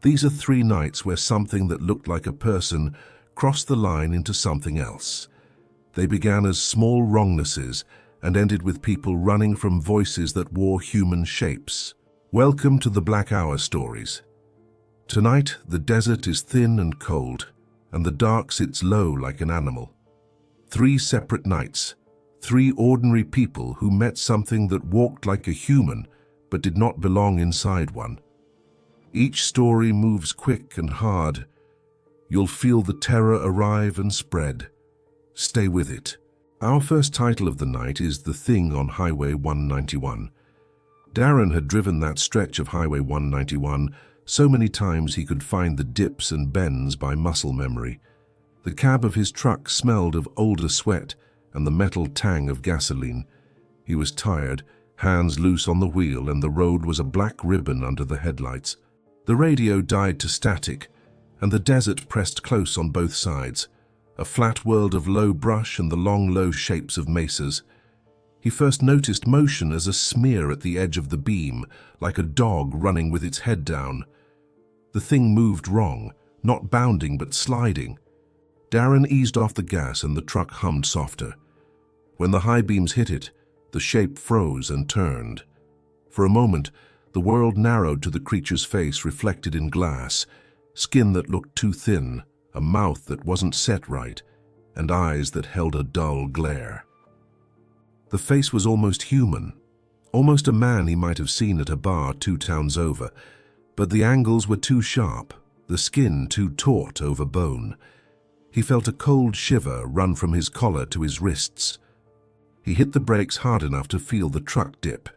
These are 3 nights where something that looked like a person crossed the line into something else. They began as small wrongnesses and ended with people running from voices that wore human shapes. Welcome to the Black Hour Stories. Tonight, the desert is thin and cold, and the dark sits low like an animal. 3 separate nights, 3 ordinary people who met something that walked like a human but did not belong inside one. Each story moves quick and hard. You'll feel the terror arrive and spread. Stay with it. Our first title of the night is The Thing on Highway 191. Darren had driven that stretch of Highway 191 so many times he could find the dips and bends by muscle memory. The cab of his truck smelled of older sweat and the metal tang of gasoline. He was tired, hands loose on the wheel, and the road was a black ribbon under the headlights. The radio died to static, and the desert pressed close on both sides, a flat world of low brush and the long, low shapes of mesas. He first noticed motion as a smear at the edge of the beam, like a dog running with its head down. The thing moved wrong, not bounding but sliding. Darren eased off the gas and the truck hummed softer. When the high beams hit it, the shape froze and turned. For a moment, the world narrowed to the creature's face reflected in glass, skin that looked too thin, a mouth that wasn't set right, and eyes that held a dull glare. The face was almost human, almost a man he might have seen at a bar 2 towns over, but the angles were too sharp, the skin too taut over bone. He felt a cold shiver run from his collar to his wrists. He hit the brakes hard enough to feel the truck dip.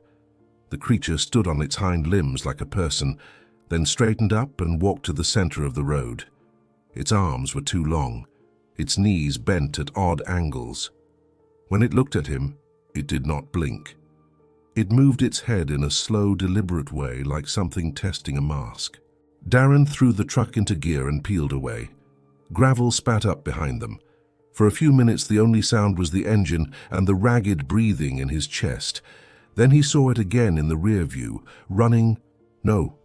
The creature stood on its hind limbs like a person, then straightened up and walked to the center of the road. Its arms were too long, its knees bent at odd angles. When it looked at him, it did not blink. It moved its head in a slow, deliberate way, like something testing a mask. Darren threw the truck into gear and peeled away. Gravel spat up behind them. For a few minutes, the only sound was the engine and the ragged breathing in his chest. Then he saw it again in the rear view,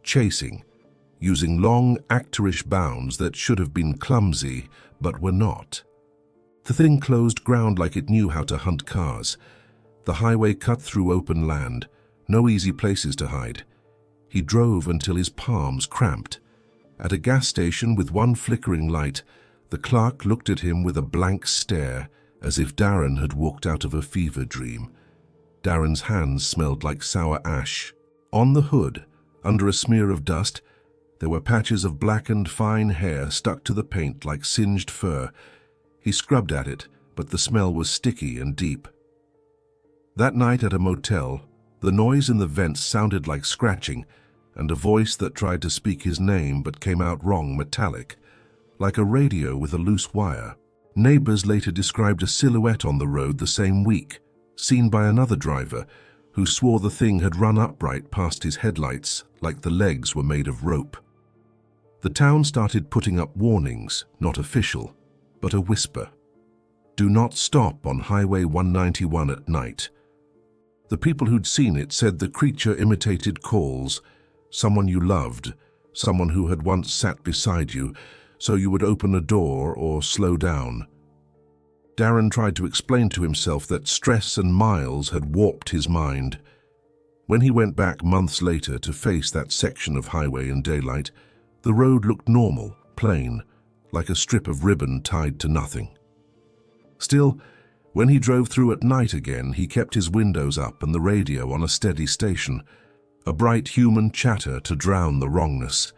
chasing, using long, actorish bounds that should have been clumsy, but were not. The thing closed ground like it knew how to hunt cars. The highway cut through open land, no easy places to hide. He drove until his palms cramped. At a gas station with one flickering light, the clerk looked at him with a blank stare, as if Darren had walked out of a fever dream. Darren's hands smelled like sour ash. On the hood, under a smear of dust, there were patches of blackened fine hair stuck to the paint like singed fur. He scrubbed at it, but the smell was sticky and deep. That night at a motel, the noise in the vents sounded like scratching, and a voice that tried to speak his name but came out wrong, metallic, like a radio with a loose wire. Neighbors later described a silhouette on the road the same week, seen by another driver, who swore the thing had run upright past his headlights like the legs were made of rope. The town started putting up warnings, not official, but a whisper. Do not stop on Highway 191 at night. The people who'd seen it said the creature imitated calls, someone you loved, someone who had once sat beside you, so you would open a door or slow down. Darren tried to explain to himself that stress and miles had warped his mind. When he went back months later to face that section of highway in daylight, the road looked normal, plain, like a strip of ribbon tied to nothing. Still, when he drove through at night again, he kept his windows up and the radio on a steady station, a bright human chatter to drown the wrongness.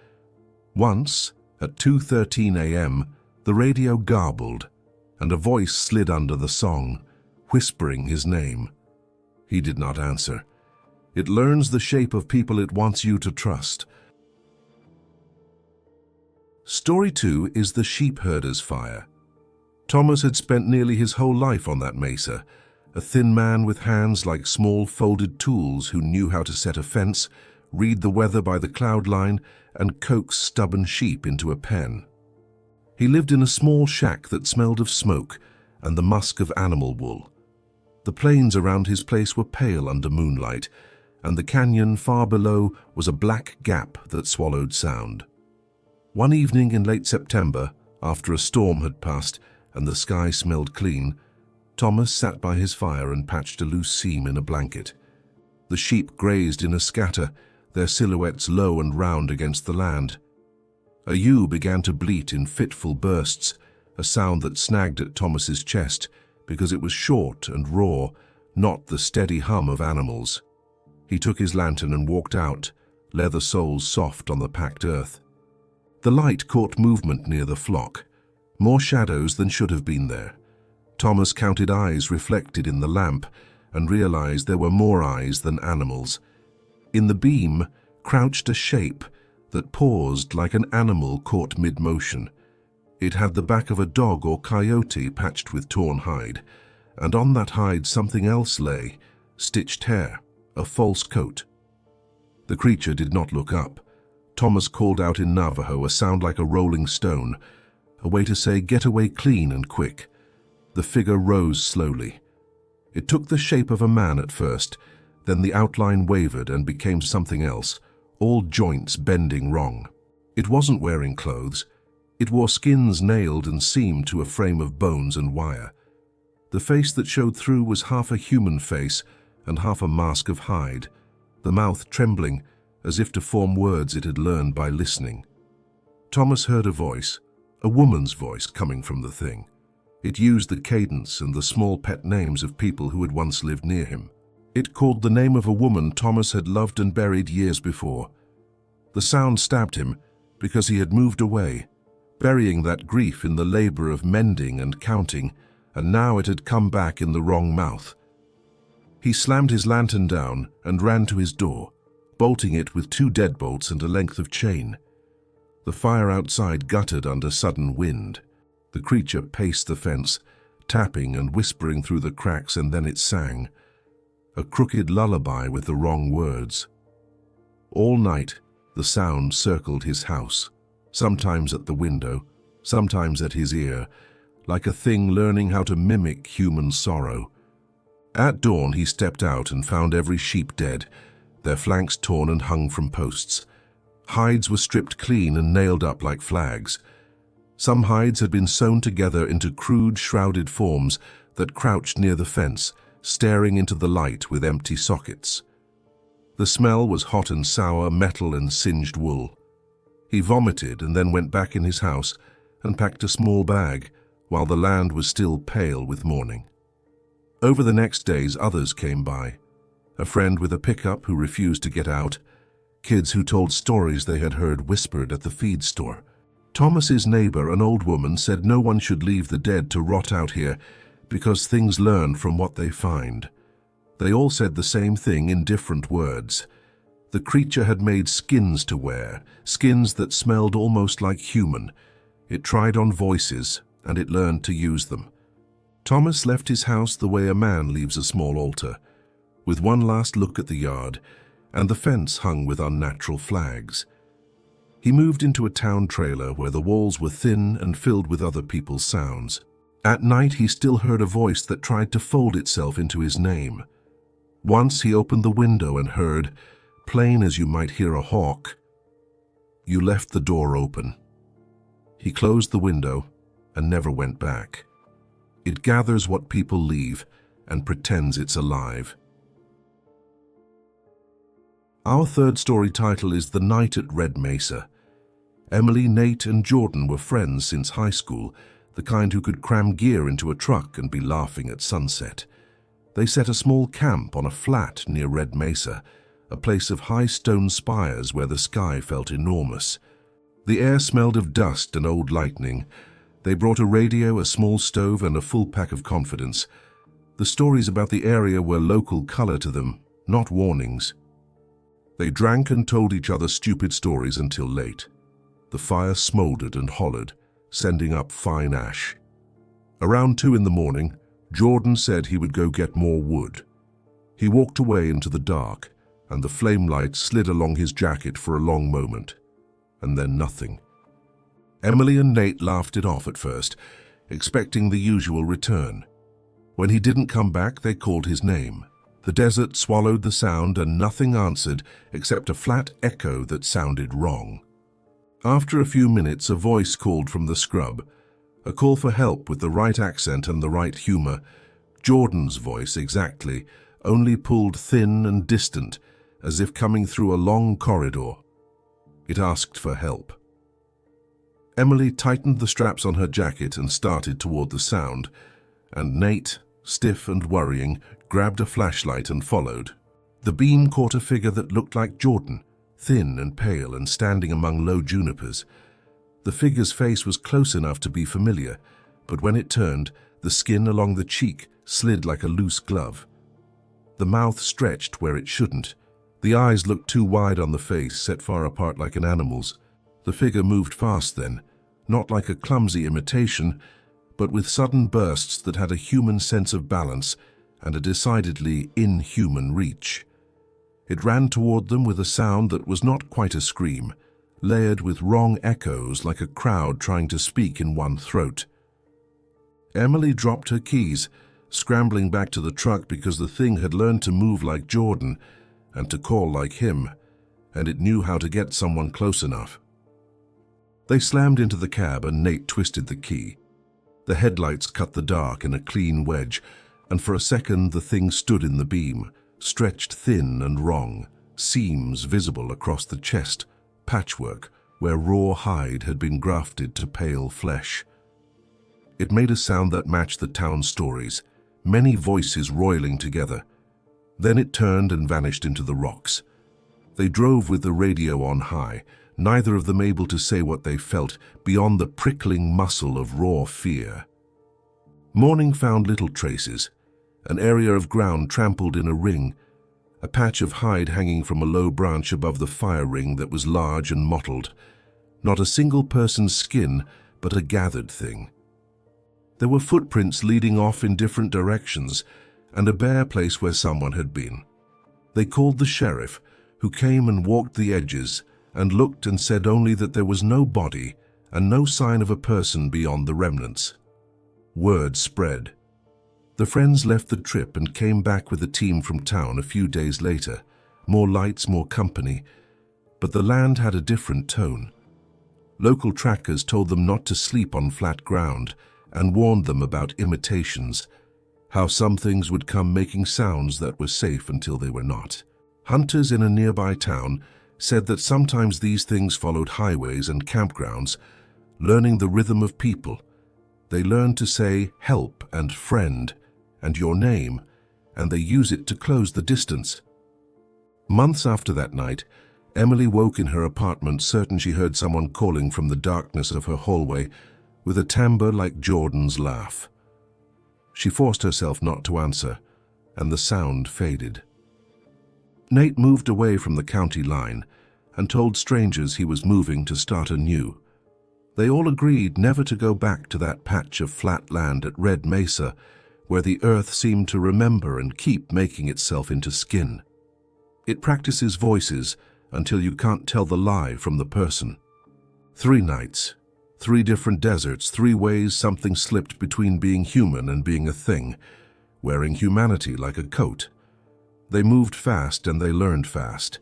Once, at 2:13 a.m., the radio garbled, and a voice slid under the song, whispering his name. He did not answer. It learns the shape of people it wants you to trust. Story 2 is The Sheep Herder's Fire. Thomas had spent nearly his whole life on that mesa, a thin man with hands like small folded tools who knew how to set a fence, read the weather by the cloud line, and coax stubborn sheep into a pen. He lived in a small shack that smelled of smoke and the musk of animal wool. The plains around his place were pale under moonlight, and the canyon far below was a black gap that swallowed sound. One evening in late September, after a storm had passed and the sky smelled clean, Thomas sat by his fire and patched a loose seam in a blanket. The sheep grazed in a scatter, their silhouettes low and round against the land. A ewe began to bleat in fitful bursts, a sound that snagged at Thomas's chest because it was short and raw, not the steady hum of animals. He took his lantern and walked out, leather soles soft on the packed earth. The light caught movement near the flock, more shadows than should have been there. Thomas counted eyes reflected in the lamp and realized there were more eyes than animals. In the beam crouched a shape that paused like an animal caught mid-motion. It had the back of a dog or coyote patched with torn hide, and on that hide something else lay, stitched hair, a false coat. The creature did not look up. Thomas called out in Navajo, a sound like a rolling stone, a way to say, "Get away clean and quick." The figure rose slowly. It took the shape of a man at first, then the outline wavered and became something else, all joints bending wrong. It wasn't wearing clothes. It wore skins nailed and seamed to a frame of bones and wire. The face that showed through was half a human face and half a mask of hide, the mouth trembling as if to form words it had learned by listening. Thomas heard a voice, a woman's voice coming from the thing. It used the cadence and the small pet names of people who had once lived near him. It called the name of a woman Thomas had loved and buried years before. The sound stabbed him because he had moved away, burying that grief in the labor of mending and counting, and now it had come back in the wrong mouth. He slammed his lantern down and ran to his door, bolting it with 2 deadbolts and a length of chain. The fire outside guttered under sudden wind. The creature paced the fence, tapping and whispering through the cracks, and then it sang, a crooked lullaby with the wrong words. All night, the sound circled his house, sometimes at the window, sometimes at his ear, like a thing learning how to mimic human sorrow. At dawn, he stepped out and found every sheep dead, their flanks torn and hung from posts. Hides were stripped clean and nailed up like flags. Some hides had been sewn together into crude, shrouded forms that crouched near the fence, staring into the light with empty sockets. The smell was hot and sour, metal and singed wool. He vomited and then went back in his house and packed a small bag, while the land was still pale with mourning. Over the next days, others came by. A friend with a pickup who refused to get out. Kids who told stories they had heard whispered at the feed store. Thomas's neighbor, an old woman, said no one should leave the dead to rot out here because things learn from what they find. They all said the same thing in different words. The creature had made skins to wear, skins that smelled almost like human. It tried on voices, and it learned to use them. Thomas left his house the way a man leaves a small altar, with one last look at the yard and the fence hung with unnatural flags. He moved into a town trailer where the walls were thin and filled with other people's sounds. At night, he still heard a voice that tried to fold itself into his name. Once he opened the window and heard, plain as you might hear a hawk, "You left the door open." He closed the window and never went back. It gathers what people leave and pretends it's alive. Our third story title is The Night at Red Mesa. Emily, Nate, and Jordan were friends since high school, the kind who could cram gear into a truck and be laughing at sunset. They set a small camp on a flat near Red Mesa, a place of high stone spires where the sky felt enormous. The air smelled of dust and old lightning. They brought a radio, a small stove, and a full pack of confidence. The stories about the area were local color to them, not warnings. They drank and told each other stupid stories until late. The fire smoldered and hollered, sending up fine ash. Around 2 in the morning, Jordan said he would go get more wood. He walked away into the dark, and the flame light slid along his jacket for a long moment, and then nothing. Emily and Nate laughed it off at first, expecting the usual return. When he didn't come back, they called his name. The desert swallowed the sound and nothing answered except a flat echo that sounded wrong. After a few minutes, a voice called from the scrub, a call for help with the right accent and the right humor. Jordan's voice, exactly, only pulled thin and distant, as if coming through a long corridor. It asked for help. Emily tightened the straps on her jacket and started toward the sound, and Nate, stiff and worrying, grabbed a flashlight and followed. The beam caught a figure that looked like Jordan, thin and pale and standing among low junipers. The figure's face was close enough to be familiar, but when it turned, the skin along the cheek slid like a loose glove. The mouth stretched where it shouldn't. The eyes looked too wide on the face, set far apart like an animal's. The figure moved fast then, not like a clumsy imitation, but with sudden bursts that had a human sense of balance and a decidedly inhuman reach. It ran toward them with a sound that was not quite a scream, layered with wrong echoes like a crowd trying to speak in one throat. Emily dropped her keys, scrambling back to the truck because the thing had learned to move like Jordan and to call like him, and it knew how to get someone close enough. They slammed into the cab and Nate twisted the key. The headlights cut the dark in a clean wedge, and for a second the thing stood in the beam, stretched thin and wrong, seams visible across the chest, patchwork where raw hide had been grafted to pale flesh. It made a sound that matched the town stories, many voices roiling together. Then it turned and vanished into the rocks. They drove with the radio on high, neither of them able to say what they felt beyond the prickling muscle of raw fear. Morning found little traces, an area of ground trampled in a ring, a patch of hide hanging from a low branch above the fire ring that was large and mottled. Not a single person's skin, but a gathered thing. There were footprints leading off in different directions, and a bare place where someone had been. They called the sheriff, who came and walked the edges, and looked and said only that there was no body and no sign of a person beyond the remnants. Word spread. The friends left the trip and came back with a team from town a few days later. More lights, more company. But the land had a different tone. Local trackers told them not to sleep on flat ground and warned them about imitations, how some things would come making sounds that were safe until they were not. Hunters in a nearby town said that sometimes these things followed highways and campgrounds, learning the rhythm of people. They learned to say help and friend and your name, and they use it to close the distance. Months after that night, Emily woke in her apartment certain she heard someone calling from the darkness of her hallway with a timbre like Jordan's laugh. She forced herself not to answer, and the sound faded. Nate moved away from the county line and told strangers he was moving to start anew. They all agreed never to go back to that patch of flat land at Red Mesa where the earth seemed to remember and keep making itself into skin. It practices voices until you can't tell the lie from the person. 3 nights, 3 different deserts, 3 ways something slipped between being human and being a thing, wearing humanity like a coat. They moved fast and they learned fast.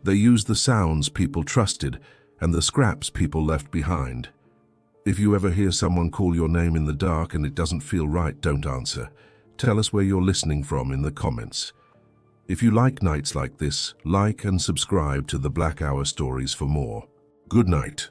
They used the sounds people trusted and the scraps people left behind. If you ever hear someone call your name in the dark and it doesn't feel right, don't answer. Tell us where you're listening from in the comments. If you like nights like this, like and subscribe to the Black Hour Stories for more. Good night.